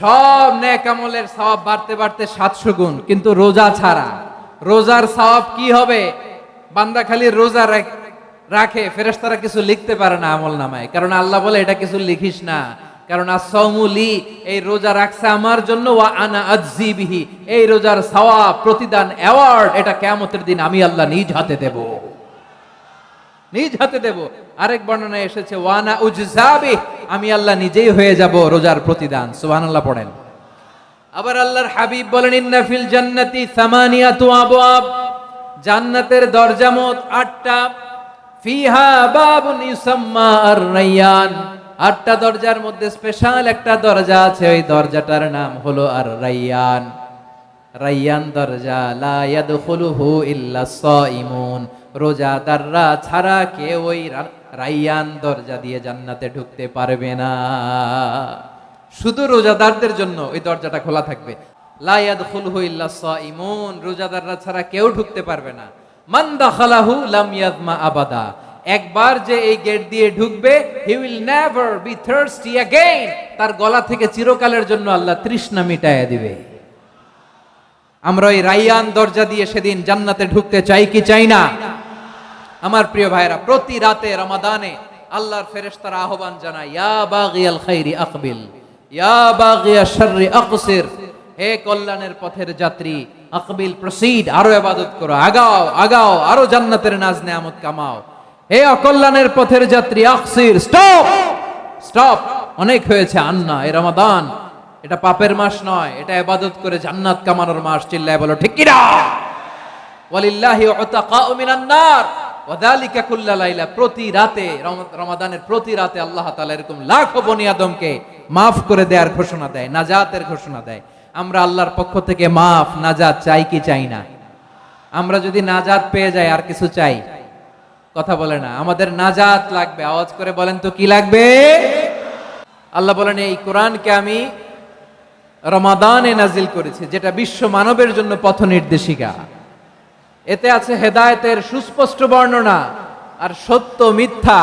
সব নেক আমলের সওয়াব বাড়তে বাড়তে 700 গুণ, কিন্তু রোজা ছাড়া, রোজার সওয়াব কি হবে? বান্দা খালি রোজা রাখে, ফেরেশতারা কিছু লিখতে পারে না আমল নামায়, কারণ আল্লাহ বলে এটা কিছু লিখিস না, কারণ as-সাওমু লি, এই রোজা রাখছে আমার জন্য, ওয়া আনা আজজি বিহি, এই রোজার সওয়াব, প্রতিদান, অ্যাওয়ার্ড এটা কিয়ামতের দিন আমি আল্লাহ নিজ হাতে দেব, নিজ হাতে দেব। আরেক বর্ণনায় এসেছে ওয়ানা উজজাবি, আমি আল্লাহ নিজেই হয়ে যাব রোজার প্রতিদান। সুবহানাল্লাহ পড়েন। আবার আল্লাহর হাবিব বলেন ইন্না ফিল জান্নাতি সামানিয়াতু আবওয়াব, জান্নাতের দরজা মোট 8টা, ফিহা বাবুন ইউসাম্মা আর-রায়্যান, 8টা দরজার মধ্যে স্পেশাল একটা দরজা আছে, ওই দরজাটার নাম হলো আর-রায়্যান। রায়্যান দরজা, লা ইয়াদখুলুহু ইল্লা সাইমুন, রোজাদাররা ছাড়া কেউ ওই রায়্যান দরজা দিয়ে জান্নাতে ঢুকতে পারবে না। শুধু রোজাদারদের জন্য ওই দরজাটা খোলা থাকবে। লা ইয়াদখুলুহু ইল্লা সাইমুন, রোজাদাররা ছাড়া কেউ ঢুকতে পারবে না। মান দাখালাহু লাম ইয়াজমা আবাদা, একবার যে এই গেট দিয়ে ঢুকবে, he will never be thirsty again, তার গলা থেকে চিরকালের জন্য আল্লাহ তৃষ্ণা মিটাইয়া দিবে। আমরা ওই রায়্যান দরজা দিয়ে সেদিন জান্নাতে ঢুকতে চাই কি চাই না? আমার প্রিয় ভাইরা, প্রতি রাতে রমাদানে আল্লাহর ফেরেশতারা আহ্বান জানায়, ইয়া বাগিয়াল খাইরি আকবিল, ইয়া বাগিয়াশ শাররি আকসির, হে কল্যাণের পথের যাত্রী, আকবিল প্রসিড, আরো ইবাদত করো, আগাও আগাও, আরো জান্নাতের নাজ নেয়ামত কামাও। হে অকল্যাণের পথের যাত্রী, আকসির, স্টপ স্টপ, অনেক হয়েছে, আন্না, এই রমাদান এটা পাপের মাস নয়, এটা ইবাদত করে জান্নাত কামানোর মাস। চিল্লায় বলো ঠিক কি না? ওয়ালিল্লাহি উতাকাউ মিনান নার ওয়া যালিকা কুল্লা লাইলা, প্রতি রাতে, রমাদানের প্রতি রাতে আল্লাহ তাআলা এরকম লাখো বনি আদমকে maaf করে দেওয়ার ঘোষণা দেয়, নাজাতের ঘোষণা দেয়। আমরা আল্লাহর পক্ষ থেকে মাফ, নাজাত চাই কি চাই না? আমরা যদি নাজাত পেয়ে যাই আর কিছু চাই? কথা বলে না, আমাদের নাজাত লাগবে। আওয়াজ করে বলেন তো কি লাগবে? আল্লাহ বলেন এই কোরআনকে আমি রমাদানে নাজিল করেছি, যেটা বিশ্ব মানবের জন্য পথ নির্দেশিকা। এতে আছে হেদায়েতের সুস্পষ্ট বর্ণনা, আর সত্য মিথ্যা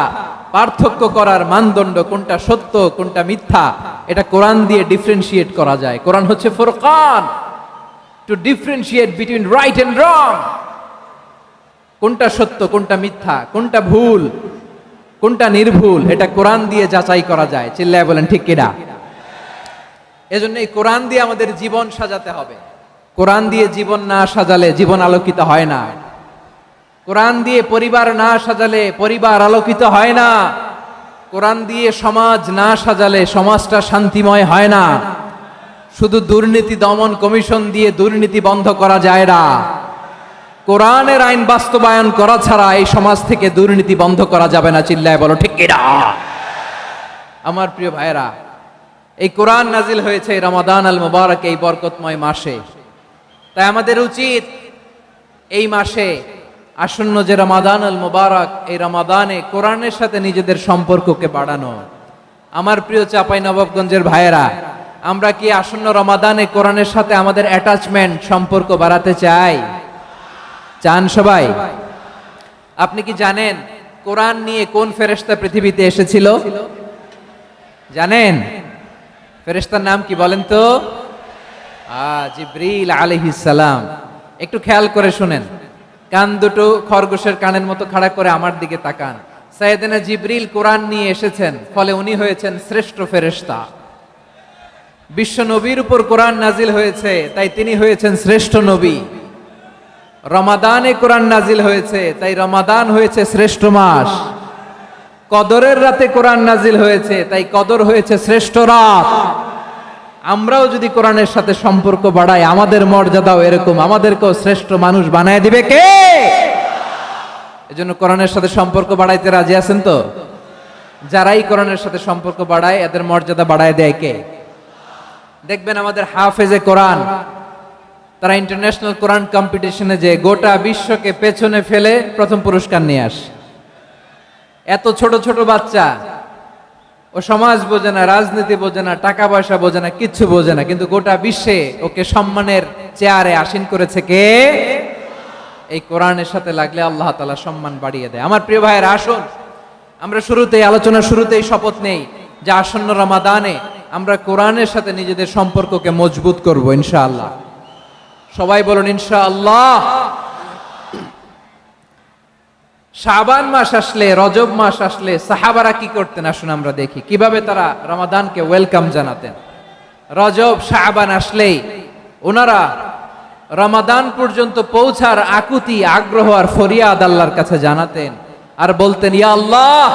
পার্থক্য করার মানদণ্ড, কোনটা সত্য কোনটা মিথ্যা, এটা কোরআন দিয়ে ডিফারেন্সিয়েট করা যায়। কোরআন হচ্ছে ফুরকান, to differentiate between right and wrong, কোনটা সত্য কোনটা মিথ্যা, কোনটা ভুল কোনটা নির্ভুল, এটা কোরআন দিয়ে যাচাই করা যায়। চিল্লায় বলেন ঠিক কিনা? এজন্য এই কোরআন দিয়ে আমাদের জীবন সাজাতে হবে। কোরআন দিয়ে জীবন না সাজালে জীবন আলোকিত হয় না। কোরআন দিয়ে পরিবার না সাজালে পরিবার আলোকিত হয় না। কোরআন দিয়ে সমাজ না সাজালে সমাজটা শান্তিময় হয় না। শুধু দুর্নীতি দমন কমিশন দিয়ে দুর্নীতি বন্ধ করা যায় না। কোরআনের আইন বাস্তবায়ন করা ছাড়া এই সমাজ থেকে দুর্নীতি বন্ধ করা যাবে না। চিল্লায় বলো ঠিক কিনা? আমার প্রিয় ভাইরা, এই কোরআন নাজিল হয়েছে রমাদান আল মুবারক, এই বরকতময় মাসে। তাই আমাদের উচিত এই মাসে আসন্ন যে রমাদান আল মুবারক, এই রমাদানে কোরআনের সাথে নিজেদের সম্পর্ককে বাড়ানো। আমার প্রিয় চাঁপাইনবাবগঞ্জের ভাইয়েরা, আমরা কি আসন্ন রমাদানে কোরআনের সাথে আমাদের অ্যাটাচমেন্ট, সম্পর্ক বাড়াতে চাই? চান সবাই? আপনি কি জানেন কোরআন নিয়ে কোন ফেরেশতা পৃথিবীতে এসেছিল? জানেন? ফেরেশতার নাম কি বলেন তো? জিবরিল আলাইহিস সালাম। একটু খেয়াল করে শুনেন, কান দুটো খরগোশের কানের মতো খাড়া করে আমার দিকে তাকান। সাইয়েদনা জিবরিল কোরআন নিয়ে এসেছেন, ফলে উনি হয়েছেন শ্রেষ্ঠ ফেরেশতা। বিশ্ব নবীর উপর কোরআন নাজিল হয়েছে, তাই তিনি হয়েছেন শ্রেষ্ঠ নবী। রমাদানে কোরআন নাজিল হয়েছে, তাই রমাদান হয়েছে শ্রেষ্ঠ মাস। কদরের রাতে কোরআন নাজিল হয়েছে, তাই কদর হয়েছে শ্রেষ্ঠ রাত। আমরাও যদি কোরআনের সাথে সম্পর্ক বাড়াই, আমাদের মর্যাদাও এরকম, আমাদেরকেও শ্রেষ্ঠ মানুষ বানায় দিবে কে? এজন্য কোরআনের সাথে সম্পর্ক বাড়াইতে রাজি আছেন তো? যারাই কোরআনের সাথে সম্পর্ক বাড়ায়, এদের মর্যাদা বাড়ায় দেয় কে? দেখবেন আমাদের হাফেজে কোরআন, তারা ইন্টারন্যাশনাল কোরআন কম্পিটিশনে যে গোটা বিশ্বকে পেছনে ফেলে প্রথম পুরস্কার নিয়ে আসে। এত ছোট ছোট বাচ্চা, ও সমাজ বোঝে না, রাজনীতি বোঝে না, টাকা পয়সা বোঝে না, কিচ্ছু বোঝে না, কিন্তু গোটা বিশ্বে ওকে সম্মানের চেয়ারে আসীন করেছে কে? এই কোরআনের সাথে লাগলে আল্লাহ তাআলা সম্মান বাড়িয়ে দেয়। আমার প্রিয় ভাইয়েরা, আসুন আমরা শুরুতেই, আলোচনার শুরুতেই শপথ নেই যে আসন্ন রমাদানে আমরা কোরআনের সাথে নিজেদের সম্পর্ককে মজবুত করব ইনশাআল্লাহ। সবাই বলুন ইনশাআল্লাহ। শাবান মাস আসলে, রজব মাস আসলে সাহাবারা কি করতেন আসুন আমরা দেখি কিভাবে তারা রমাদানকে ওয়েলকাম জানাতেন। রজব শাবান আসলেই ওনারা রমাদান পর্যন্ত পৌঁছার আকুতি, আগ্রহ আর ফরিয়াদ আল্লাহর কাছে জানাতেন আর বলতেন, ইয়া আল্লাহ,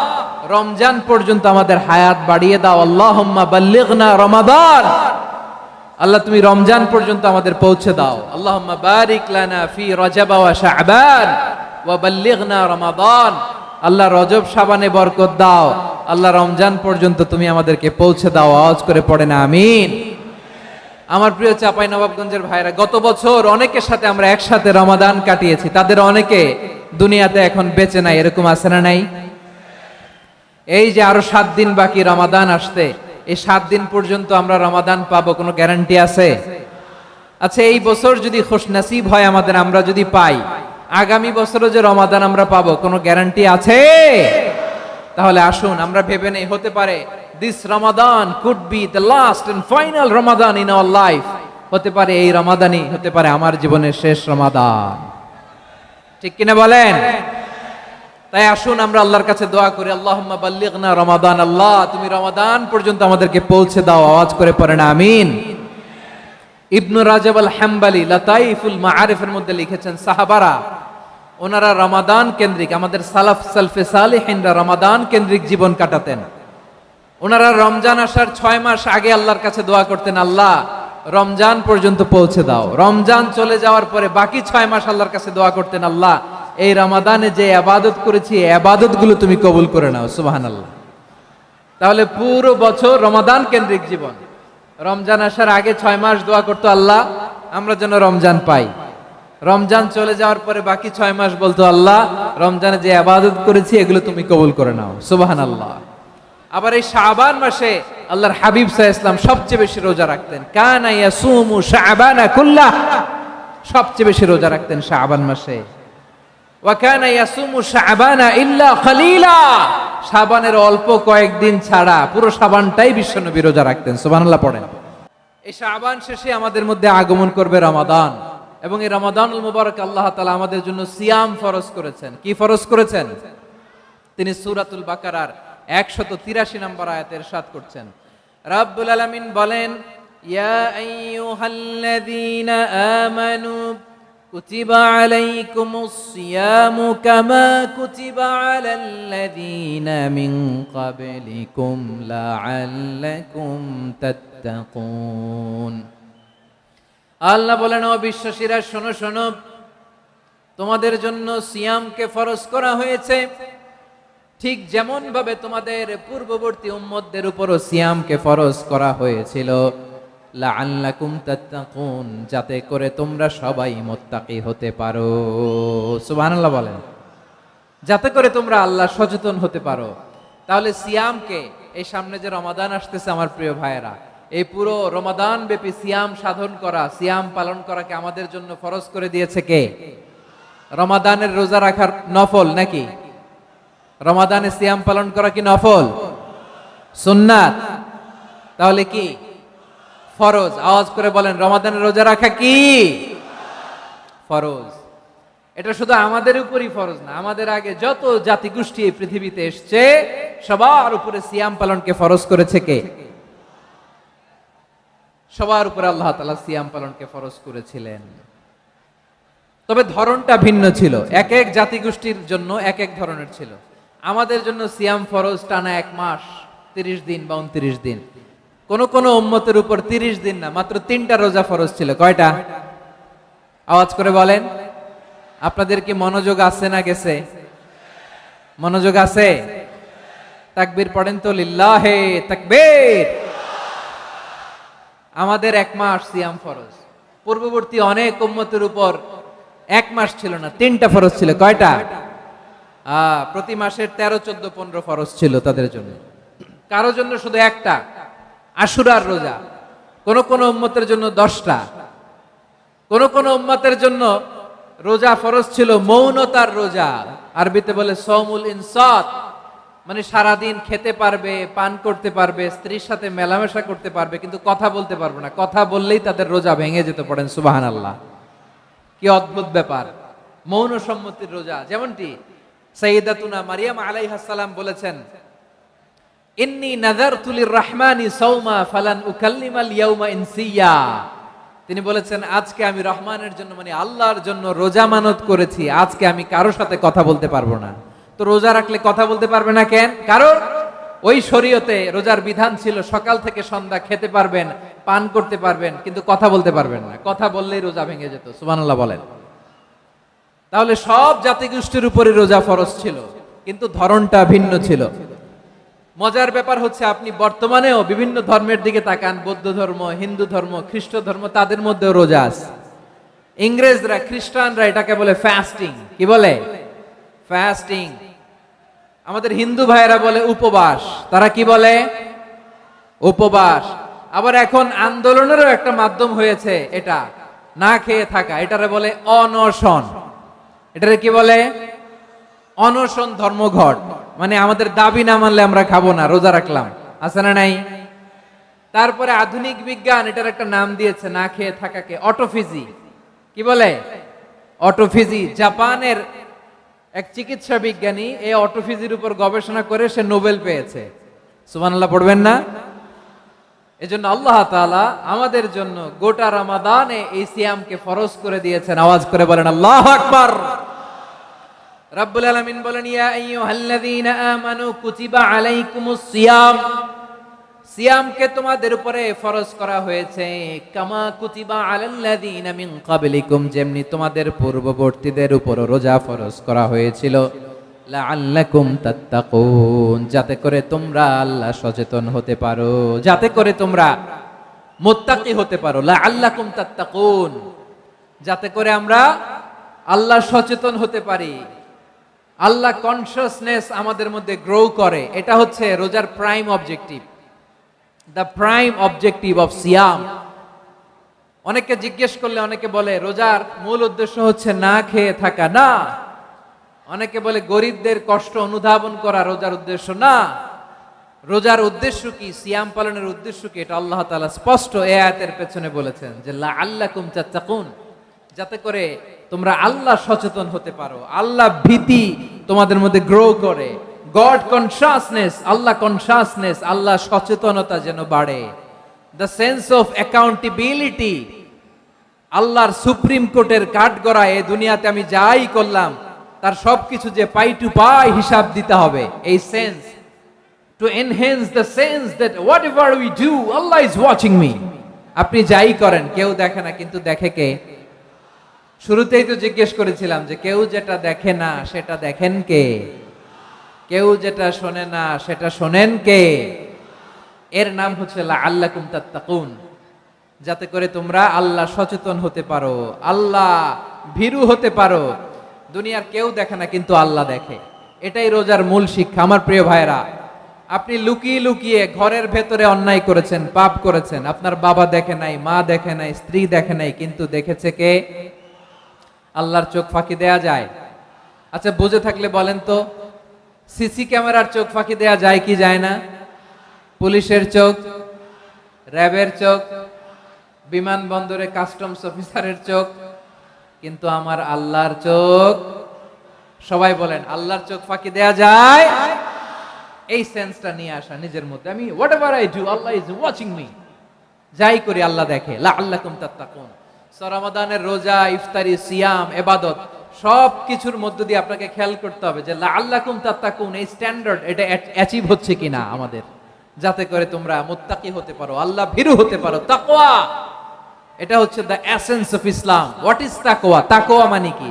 রমজান পর্যন্ত আমাদের হায়াত বাড়িয়ে দাও। আল্লাহুম্মা বাল্লিগনা রমাদান, আল্লাহ তুমি রমজান পর্যন্ত আমাদের পৌঁছে দাও। আল্লাহুম্মা বারিক লানা ফি রজব ওয়া শাবান ওয়া বাল্লিগনা রমাদান, আল্লাহ রজব শাবানে বরকত দাও, আল্লাহ রমজান পর্যন্ত তুমি আমাদেরকে পৌঁছে দাও। আওয়াজ করে পড়েন আমিন। আমার প্রিয় চাঁপাইনবাবগঞ্জের ভাইরা, গত বছর অনেকের সাথে আমরা একসাথে রমাদান কাটিয়েছি, তাদের অনেকে দুনিয়াতে এখন বেঁচে নাই, এরকম আছে না নাই? এই যে আরো 7 দিন বাকি রমাদান আসতে, এই 7 দিন পর্যন্ত আমরা রমাদান পাবো, কোনো গ্যারান্টি আছে? আচ্ছা, এই বছর যদি খুশনসিব হয় আমাদের, আমরা যদি পাই, আগামী বছরও যে রমাদান আমরা পাবো, কোনো গ্যারান্টি আছে? তাহলে আসুন আমরা ভেবে নেই, হতে পারে this Ramadan could be the last and final Ramadan in our life. হতে পারে এই রমাদানই হতে পারে আমার জীবনের শেষ রমাদান। ঠিক কিনা বলেন? তাই আসুন আমরা আল্লাহর কাছে দোয়া করি, আল্লাহুম্মা বাল্লিগনা রমাদান, আল্লাহ তুমি রমাদান পর্যন্ত আমাদেরকে পৌঁছে দাও। আওয়াজ করে পড়েন আমিন। ইবনু রাজব আল হাম্বলি লাতাইফুল মাআরিফের মধ্যে লিখেছেন, সাহাবারা ওনারা রমাদান কেন্দ্রিক, আমাদের সালাফ সালফে সালেহিনরা রমাদান কেন্দ্রিক জীবন কাটাতেন। ওনারা রমজান আসার 6 মাস আগে আল্লাহর কাছে দোয়া করতেন, আল্লাহ রমজান পর্যন্ত পৌঁছে দাও। রমজান চলে যাওয়ার পরে বাকি 6 মাস আল্লাহর কাছে দোয়া করতেন, আল্লাহ এই রমাদানে যে ইবাদত করেছি এই ইবাদতগুলো তুমি কবুল করে নাও। সুবহানাল্লাহ। তাহলে পুরো বছর রমাদান কেন্দ্রিক জীবন। রমজান আসার আগে 6 মাস দোয়া করতো, আল্লাহ আমরা যেন রমজান পাই। রমজান চলে যাওয়ার পরে বাকি 6 মাস বলতো, আল্লাহ রমজানে যে ইবাদত করেছি এগুলো তুমি কবুল করে নাও। সুবহানাল্লাহ। আবার এই শাবান মাসে আল্লাহর হাবিব সাল্লাল্লাহু আলাইহি ওয়াসাল্লাম সবচেয়ে বেশি রোজা রাখতেন। কানা ইয়াসুমু শাবানা কুল্লাহ, সবচেয়ে বেশি রোজা রাখতেন শাবান মাসে। ওয়া কানা ইয়াসুমু শাবানা ইল্লা কলিলা, শাবানের অল্প কয়েকদিন ছাড়া পুরো শাবানটাই বিশ্বনবী রোজা রাখতেন। সুবহানাল্লাহ পড়েন। এই শাবান শেষে আমাদের মধ্যে আগমন করবে রমাদান, এবং এই রমাদানুল মুবারক আল্লাহ তাআলা আমাদের জন্য সিয়াম ফরজ করেছেন। কি ফরজ করেছেন? তিনি সূরাতুল বাকারার 183 নম্বর আয়াতে ইরশাদ করছেন, রাব্বুল আলামিন বলেন, ইয়া আইয়ুহাল্লাযীনা আমানু কুতিবা আলাইকুমুস সিয়ামু কামা কুতিবা আলাল্লাযীনা মিন ক্বাবলিকুম লাআল্লাকুম তাত্তাকুন। আল্লাহ বলেন, ও বিশ্বাসীরা শোনো শোনো, তোমাদের জন্য সিয়ামকে ফরজ করা হয়েছে, ঠিক যেমন ভাবে তোমাদের পূর্ববর্তী উম্মতদের উপরও সিয়ামকে ফরজ করা হয়েছিল, লাআল্লাকুম তাত্তাকুন, যাতে করে তোমরা সবাই মুত্তাকি হতে পারো। সুবহানাল্লাহ বলেন, যাতে করে তোমরা আল্লাহ সচেতন হতে পারো। তাহলে সিয়ামকে, এই সামনে যে রমাদান আসতেছে আমার প্রিয় ভাইয়েরা, এই পুরো রমাদান ব্যাপী সিয়াম সাধন করা, সিয়াম পালন করাকে আমাদের জন্য ফরজ করে দিয়েছে কে? রমাদানের রোজা রাখার নফল নাকি? রমাদানে সিয়াম পালন করা কি নফল? সুন্নাত। তাহলে কি ফরজ? আওয়াজ করে বলেন, রমাদানের রোজা রাখা কি ফরজ? এটা শুধু আমাদের উপরই ফরজ না, আমাদের আগে যত জাতিগোষ্ঠী এই পৃথিবীতে এসছে সবার উপরে সিয়াম পালনকে ফরজ করেছে কে? সবার উপরে আল্লাহ তাআলা সিয়াম পালনকে ফরজ করেছিলেন। তবে ধরনটা ভিন্ন ছিল, এক এক জাতিগোষ্ঠীর জন্য এক এক ধরনের ছিল। আমাদের জন্য সিয়াম ফরজ টানা 1 মাস 30 দিন বা 29 দিন। কোন কোন উম্মতের উপর 30 দিন না, মাত্র 3টা রোজা ফরজ ছিল। কয়টা? আওয়াজ করে বলেন। আপনাদের কি মনোযোগ আছে না গেছে? মনোযোগ আছে? তাকবীর পড়েন তো, লিল্লাহে তাকবীর। আমাদের 1 মাস সিয়াম ফরজ। পূর্ববর্তী অনেক উম্মতের উপর 1 মাস ছিল না, 3টা ফরজ ছিল। কয়টা? প্রতি মাসের 13, 14, 15 ফরজ ছিল তাদের জন্য। কারো জন্য শুধু একটা, আশুরার রোজা। কোন কোন উম্মতের জন্য 10টা। কোন কোন উম্মতের জন্য রোজা ফরজ ছিল মৌনতার রোজা, আরবিতে বলে সওমুল ইনসাত, মানে সারাদিন খেতে পারবে, পান করতে পারবে, স্ত্রীর সাথে মেলামেশা করতে পারবে, কিন্তু কথা বলতে পারবে না। কথা বললেই তাদের রোজা ভেঙে যেতে, পড়েন সুবহানাল্লাহ। কি অদ্ভুত ব্যাপার! মৌন সম্মতির রোজা। যেমনটি সাইয়্যিদাতুনা মারিয়াম আলাইহাস সালাম বলেছেন, ইন্নী নাযারতু লির-রাহমানি সাওমা ফালান উকাল্লিমাল ইয়াওমা ইনসিয়া। তিনি বলেছেন, আজকে আমি রহমানের জন্য, মানে আল্লাহর জন্য রোজা মানত করেছি, আজকে আমি কারোর সাথে কথা বলতে পারবো না। তো রোজা রাখলে কথা বলতে পারবে না কেন? কারণ ওই শরীয়তে রোজার বিধান ছিল সকাল থেকে সন্ধ্যা খেতে পারবেন, পান করতে পারবেন, কিন্তু কথা বলতে পারবেন না। কথা বললেই রোজা ভেঙে যেত। সুবহানাল্লাহ বলেন। তাহলে সব জাতিগোষ্ঠীর উপরে রোজা ফরজ ছিল, কিন্তু ধরনটা ভিন্ন ছিল। মজার ব্যাপার হচ্ছে, আপনি বর্তমানেও বিভিন্ন ধর্মের দিকে তাকান, বৌদ্ধ ধর্ম, হিন্দু ধর্ম, খ্রিস্ট ধর্ম, তাদের মধ্যেও রোজা আছে। ইংরেজরা, খ্রিস্টানরা এটাকে বলে ফাস্টিং। কি বলে? ফাস্টিং। আমাদের হিন্দু ভাইয়েরা বলে উপবাস। তারা কি বলে? উপবাস। আবার এখন আন্দোলনেরও একটা মাধ্যম হয়েছে এটা, না খেয়ে থাকা। এটারে বলে অনশন। এটারে কি বলে? অনশন ধর্মঘট। মানে আমাদের দাবি না মানলে আমরা খাবো না, রোজা রাখলাম। আছে না নাই? তারপরে আধুনিক বিজ্ঞান এটার একটা নাম দিয়েছে না খেয়ে থাকাকে, অটোফিজি। কি বলে? অটোফিজি। জাপানের এক চিকিৎসা বিজ্ঞানী এই অটোফিজির উপর গবেষণা করে সে নোবেল পেয়েছে। সুবহানাল্লাহ পড়বেন না? এজন্য আল্লাহ তাআলা আমাদের জন্য গোটা রমাদানে এই সিয়ামকে ফরজ করে দিয়েছেন। আওয়াজ করে বলেন আল্লাহু আকবার। রাব্বুল আলামিন বলেন, ইয়া আইয়ুহাল্লাযীনা আমানু কুতিবা আলাইকুমুস সিয়াম। সিয়ামকে তোমাদের উপরে ফরজ করা হয়েছে, কামা কুতিবা আলাল্লাযীনা মিন ক্বাবলিকুম, যেমনি তোমাদের পূর্ববর্তীদের উপর রোজা ফরজ করা হয়েছিল, লাআল্লাকুম তাত্তাকুন, যাতে করে তোমরা আল্লাহ সচেতন হতে পারো, যাতে করে তোমরা মুত্তাকি হতে পারো। লাআল্লাকুম তাত্তাকুন, যাতে করে আমরা আল্লাহ সচেতন হতে পারি, আল্লাহ কনসিয়াসনেস আমাদের মধ্যে গ্রো করে। এটা হচ্ছে রোজার prime objective, the prime objective of সিয়াম। অনেকে জিজ্ঞেস করলে অনেকে বলে রোজার মূল উদ্দেশ্য হচ্ছে না খেয়ে থাকা। না। অনেকে বলে গরিবদের কষ্ট অনুধাবন করা রোজার উদ্দেশ্য। না। রোজার উদ্দেশ্য কি? সিয়াম পালনের উদ্দেশ্য কি? এটা আল্লাহ তাআলা স্পষ্ট এই আয়াতের পেছনে বলেছেন যে লাআল্লাকুম তাত্তাকুন, যাতে করে তোমরা আল্লাহ সচেতন হতে পারো, আল্লাহ ভীতি তোমাদের মধ্যে গ্রো করে, গড কনসিয়াসনেস, আল্লাহ কনসিয়াসনেস, আল্লাহ সচেতনতা যেন বাড়ে, দ্য সেন্স অফ অ্যাকাউন্টেবিলিটি। আল্লাহর সুপ্রিম কোর্টের কাঠগড়া এই দুনিয়াতে আমি যাই করলাম তার সবকিছু যে পাই টু পাই হিসাব দিতে হবে, এই sense, to enhance the sense that what ever we do Allah is watching me. আপনি যাই করেন কেউ দেখে না, কিন্তু দেখে কে? শুরুতেই তো জিজ্ঞেস করেছিলাম যে কেউ যেটা দেখে না সেটা দেখেন কে? কেউ যেটা শোনে না সেটা শোনেন কে? এর নাম হচ্ছে লাআল্লাকুম তাত্তাকুন, যাতে করে তোমরা আল্লাহ সচেতন হতে পারো, আল্লাহ ভীরু হতে পারো। দুনিয়ার কেউ দেখে না, কিন্তু আল্লাহ দেখে। এটাই রোজার মূল শিক্ষা। আমার প্রিয় ভাইরা, আপনি লুকিয়ে লুকিয়ে ঘরের ভেতরে অন্যায় করেছেন, পাপ করেছেন, আপনার বাবা দেখে নাই, মা দেখে নাই, স্ত্রী দেখে নাই, কিন্তু দেখেছে কে? আল্লাহর চোখ ফাঁকি দেয়া যায়? আচ্ছা, বুঝে থাকলে বলেন তো, সিসি ক্যামেরার চোখ ফাঁকি দেয়া যায় কি যায় না? পুলিশের চোখ, র্যাবের চোখ, বিমানবন্দরে কাস্টমস অফিসারের চোখ, কিন্তু আমার আল্লাহর চোখ? সবাই বলেন, আল্লাহর চোখ ফাঁকি দেয়া যায়? এই সেন্সটা নিয়ে আসা নিজের মধ্যে, আমি what ever I do Allah is watching me, যাই করি আল্লাহ দেখে। লাআল্লাকুম তাত্তাকুন। রমাদানের রোজা, ইফতারি, সিয়াম, ইবাদত সব কিছুর মধ্য দিয়ে আপনাকে খেয়াল করতে হবে যে লাআল্লাকুম তাত্তাকুন এই স্ট্যান্ডার্ড এটা অ্যাচিভ হচ্ছে কিনা আমাদের, যাতে করে তোমরা মুত্তাকি হতে পারো, আল্লাহ ভীরু হতে পারো। তাকওয়া, এটা হচ্ছে the essence of Islam. What is তাকওয়া? তাকওয়া মানে কি?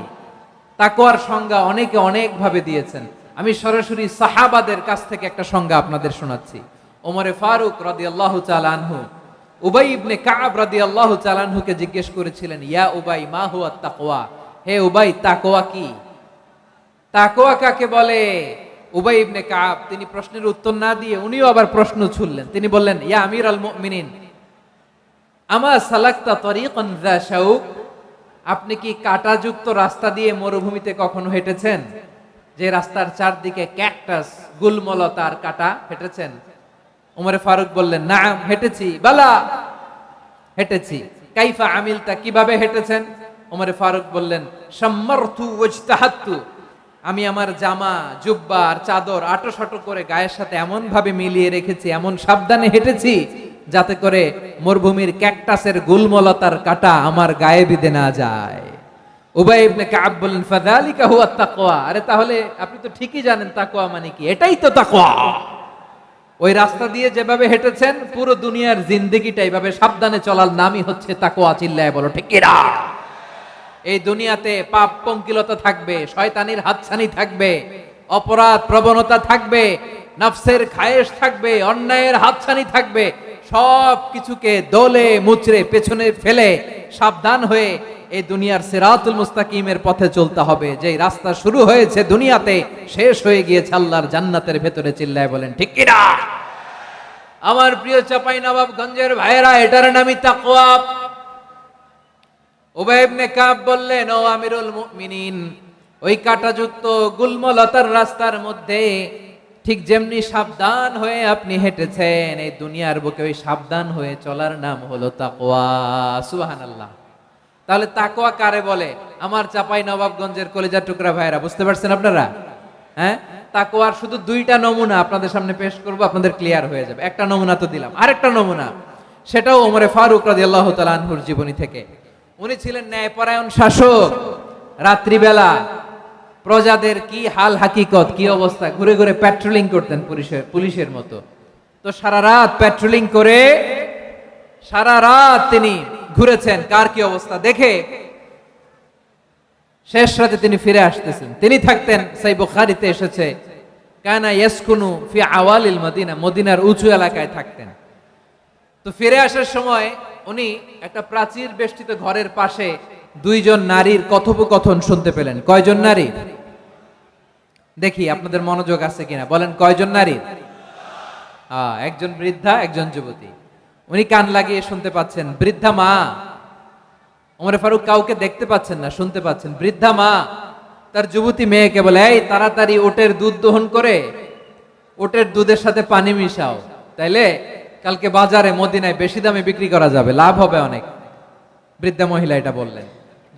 তাকওয়ার সংজ্ঞা অনেকে অনেক ভাবে দিয়েছেন। আমি সরাসরি সাহাবাদের কাছ থেকে একটা সংজ্ঞা আপনাদের শোনাচ্ছি। ওমরে ফারুক রাদিয়াল্লাহু তাআলা আনহু উবাই ইবনে কাব রাদিয়াল্লাহু তাআলা আনহুকে জিজ্ঞেস করেছিলেন, ইয়া উবাই মা হুয়া তাকওয়া? হে উবাই, তাকওয়া কি? তাকওয়া কাকে বলে? উবাই ইবনে কাব তিনি প্রশ্নের উত্তর না দিয়ে উনিও আবার প্রশ্ন ছুড়লেন। তিনি বললেন, ইয়া আমিরাল মুমিনিন, আমা সালাকতা তরিকান যা শাউক? আপনি কি কাঁটাযুক্ত রাস্তা দিয়ে মরুভূমিতে কখনো হেঁটেছেন? যে রাস্তার চারদিকে ক্যাকটাস, গুলমলতার কাটা, হেঁটেছেন? ওমরে ফারুক বললেন, নাম, হেঁটেছি। বালা, হেঁটেছি। কাইফা আমিলতা, কিভাবে হেঁটেছেন? ওমরে ফারুক বললেন, শাম্মারতু ওয়াজতাহাতু, আমি আমার জামা, জুব্বা আর চাদর আঁটো করে গায়ের সাথে এমন ভাবে মিলিয়ে রেখেছি, এমন সাবধানে হেঁটেছি যাতে করে মরুভূমির ক্যাকটাসের গুলমলতার কাটা আমার গায়ে বিঁধে না যায়। উবাই ইবনে কাব বললেন, ফাযালিকা হুয়া তাকওয়া, আরে তাহলে আপনি তো ঠিকই জানেন তাকওয়া মানে কি, এটাই তো তাকওয়া। ওই রাস্তা দিয়ে যেভাবে হেঁটেছেন, পুরো দুনিয়ার জিন্দেগিটা এইভাবে সাবধানে চলার নামই হচ্ছে তাকওয়া। চিল্লায় বলো ঠিক কিনা? এই দুনিয়াতে পাপ পঙ্কিলতা থাকবে, শয়তানির হাতছানি থাকবে, অপরাধ প্রবণতা থাকবে, নফসের খায়েশ থাকবে, অন্যায়ের হাতছানি থাকবে। সব কিছুকে দলে মুচড়ে পেছনে ফেলে সাবধান হয়ে এই দুনিয়ার সিরাতুল মুস্তাকিমের পথে চলতে হবে। যে রাস্তা শুরু হয়েছে দুনিয়াতে, শেষ হয়ে গিয়েছে আল্লাহর জান্নাতের ভেতরে। চিল্লায় বলেন ঠিক কিনা? আমার প্রিয় চাপাই নবাবগঞ্জের ভাইয়েরা, এটার নামই তাকওয়া। উবাই ইবনে কাব বললেন, ও আমিরুল মুমিনিন, ওই কাঁটাযুক্ত গুলমলতার রাস্তার মধ্যে ঠিক যেমনি সাবধান হয়ে আপনি হেঁটেছেন, এই দুনিয়ার বুকে ওই সাবধান হয়ে চলার নাম হলো তাকওয়া। সুবহানাল্লাহ। তাহলে তাকওয়া কারে বলে? আমার চাপাই নবাবগঞ্জের কলিজার টুকরা ভাইয়েরা, বুঝতে পারছেন আপনারা? হ্যাঁ, তাকওয়ার শুধু দুইটা নমুনা আপনাদের সামনে পেশ করব, আপনাদের ক্লিয়ার হয়ে যাবে। একটা নমুনা তো দিলাম, আরেকটা নমুনা, সেটাও ওমরে ফারুক রাদিয়াল্লাহু তাআলা আনহুর জীবনী থেকে। উনি ছিলেন ন্যায়পরায়ণ শাসক। রাত্রিবেলা প্রজাদের কি হাল হাকিকত, কি অবস্থা, ঘুরে ঘুরে প্যাট্রোলিং করতেন পুলিশের মতো। তো সারা রাত প্যাট্রোলিং করে সারা রাত তিনি ঘুরেছেন কার কি অবস্থা দেখে। শেষ রাতে তিনি ফিরে আসতেছেন। তিনি থাকতেন, সেই বুখারীতে এসেছে, কানা ইয়াসকুনু ফি আওয়ালিল মদিনা, মদিনার উঁচু এলাকায় থাকতেন। তো ফিরে আসার সময় উনি একটা প্রাচীর বেষ্টিত ঘরের পাশে দুইজন নারীর কথোপকথন শুনতে পেলেন। কয়জন নারী? দেখি আপনাদের মনোযোগ আছে কিনা, বলেন কয়জন নারী? একজন বৃদ্ধা, একজন যুবতী। উনি কান লাগিয়ে শুনতে পাচ্ছেন। বৃদ্ধা মা, ওমরে ফারুক কাউকে দেখতে পাচ্ছেন না, শুনতে পাচ্ছেন। বৃদ্ধা মা তার যুবতী মেয়েকে বলে, এই তাড়াতাড়ি ওটের দুধ দহন করে ওটের দুধের সাথে পানি মিশাও, তাইলে কালকে বাজারে মদিনায় বেশি দামে বিক্রি করা যাবে, লাভ হবে অনেক। বৃদ্ধা মহিলা এটা বললেন।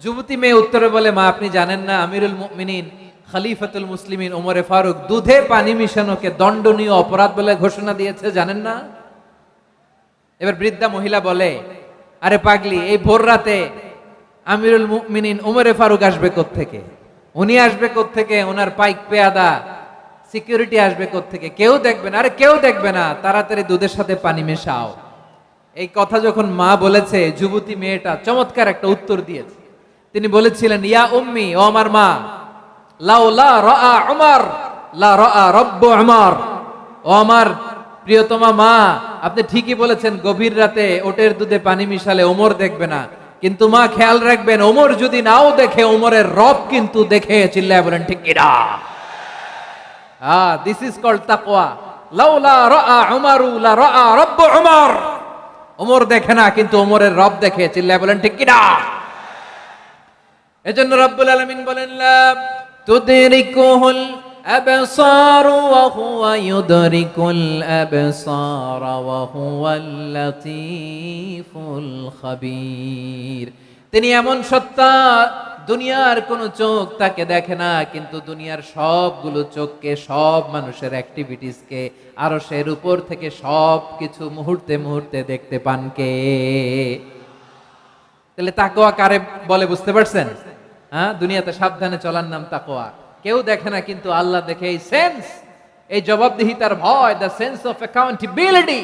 যুবতী মেয়ে উত্তরে বলে, মা আপনি জানেন না আমিরুল মুমিনিন খলিফাতুল মুসলিমিন ওমরে ফারুক দুধে পানি মিশানোকে দণ্ডনীয় অপরাধ বলে ঘোষণা দিয়েছে, জানেন না? এবার বৃদ্ধা মহিলা বলে, আরে পাগলি, এই ভোর রাতে আমিরুল মুমিনিন ওমরে ফারুক আসবে কোত্থেকে? উনি আসবে কোত্থেকে? ওনার পাইক পেয়াদা সিকিউরিটি আসবে কোত্থেকে? কেউ দেখবে না। আরে কেউ দেখবে না, তাড়াতাড়ি দুধের সাথে পানি মেশাও। এই কথা যখন মা বলেছে, যুবতী মেয়েটা চমৎকার একটা উত্তর দিয়েছে। তিনি বলেছিলেন, ইয়া উম্মি, ও আমার মা, লাউলা রাআ উমর লা রাআ রব্বু উমর, ও আমার প্রিয়তমা মা, আপনি ঠিকই বলেছেন, গভীর রাতে ওটের দুধে পানি মিশালে ওমর দেখবে না, কিন্তু মা খেয়াল রাখবেন, ওমর যদি নাও দেখে, ওমরের রব কিন্তু দেখে। চিল্লায় বলেন ঠিক কিনা? দিস ইজ কল্ড তাকওয়া। লাউলা রাআ উমরু লা রাআ রব্বু উমর, ওমর দেখে না কিন্তু ওমরের রব দেখে। চিল্লায় বলেন ঠিক কিনা? এজন্য রব্বুল আলামিন বলেন, লা তুদরিকুহুল আবসার ওয়া হুয়া ইউদরিকুল আবসার ওয়া হুয়াল লাতীফুল খাবীর। তিনি এমন সত্তা, দুনিয়ার কোন চোখ তাকে দেখে না, কিন্তু দুনিয়ার সবগুলো চোখকে, সব মানুষের অ্যাক্টিভিটিসকে আরশের উপর থেকে সব কিছু মুহূর্তে মুহূর্তে দেখতে পান কে? তাহলে তাকওয়া কারে বলে বুঝতে পারছেন? দুনিয়াতে সাবধানে চলার নাম তাকওয়া। কেউ দেখে না কিন্তু আল্লাহ দেখে। এই সেন্স, এই জবাবদিহিতার ভয়, দ্য সেন্স অফ অ্যাকাউন্টেবিলিটি,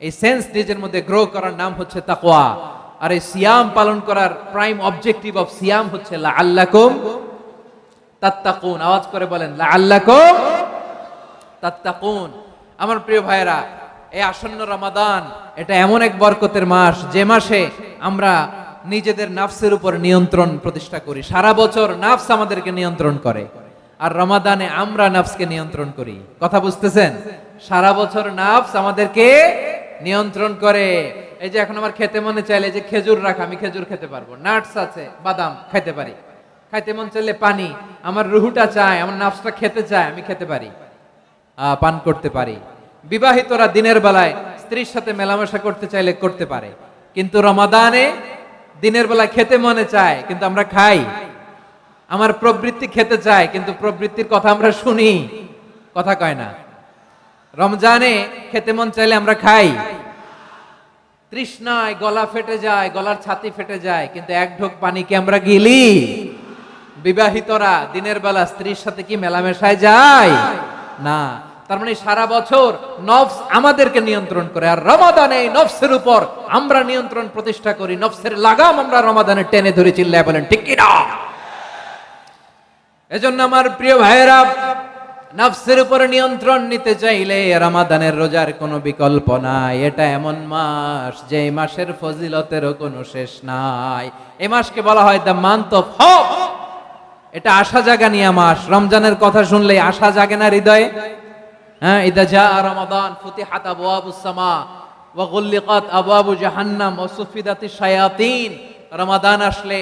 এই সেন্স নিজের মধ্যে গ্রো করার নাম হচ্ছে তাকওয়া। আর এই সিয়াম পালন করার প্রাইম অবজেক্টিভ অফ সিয়াম হচ্ছে লাআল্লাকুম তাত্তাকুন। আওয়াজ করে বলেন, লাআল্লাকুম তাত্তাকুন। আমার প্রিয় ভাইয়েরা, এই আসন্ন রমাদান, এটা এমন এক বরকতের মাস, যে মাসে আমরা নিজেদের নাফসের উপর নিয়ন্ত্রণ প্রতিষ্ঠা করি। সারা বছর নাফস আমাদেরকে নিয়ন্ত্রণ করে, আর রমাদানে আমরা নাফসকে নিয়ন্ত্রণ করি। কথা বুঝতেছেন? সারা বছর নাফস আমাদেরকে নিয়ন্ত্রণ করে। এই যে এখন আমার খেতে মনে চাইলে যে খেজুর রাখা, আমি খেজুর খেতে পারবো, নাটস আছে, বাদাম খেতে পারি, খাইতে মন চাইলে পানি, আমার রুহুটা চায়, আমার নাফসটা খেতে চায়, আমি খেতে পারি, পান করতে পারি। বিবাহিতরা দিনের বেলায় স্ত্রীর সাথে মেলামেশা করতে চাইলে করতে পারে, কিন্তু রমাদানে দিনের বেলায় খেতে মনে চায় কিন্তু আমরা খাই। আমার প্রবৃত্তি খেতে চায় কিন্তু প্রবৃত্তির কথা আমরা শুনি, কথা কয় না। রমজানে খেতে মন চাইলে আমরা খাই, তৃষ্ণায় গলা ফেটে যায়, গলার ছাতি ফেটে যায়, কিন্তু এক ঢোক পানি কি আমরা গিলি? বিবাহিতরা দিনের বেলা স্ত্রীর সাথে কি মেলামেশায় যায় না। তার মানে সারা বছর নফস আমাদেরকে নিয়ন্ত্রণ করে, আর রমাদানে নফসের উপর আমরা নিয়ন্ত্রণ প্রতিষ্ঠা করি। নফসের লাগাম আমরা রমাদানে টেনে ধরে, চিল্লায় বলেন ঠিক কি না? এজন্য আমার প্রিয় ভাইয়েরা, নফসের উপর নিয়ন্ত্রণ নিতে চাইলে রমাদানের রোজার কোনো বিকল্প নাই। এটা এমন মাস যে মাসের ফজিলতেরও কোনো শেষ নাই। এই মাসকে বলা হয় দ্য মান্থ অফ হোপ। এটা আশা জাগানিয়া মাস। রমজানের কথা শুনলে আশা জাগে না হৃদয়ে? হ্যাঁ, ইদা জাআ রমাদান ফুতিহাত আবওয়াবুস সামা ওয়া গুল্লিকাত আবওয়াবু জাহান্নাম ওয়া সুফিদাতিশ শায়াতিন। রমাদান আসলে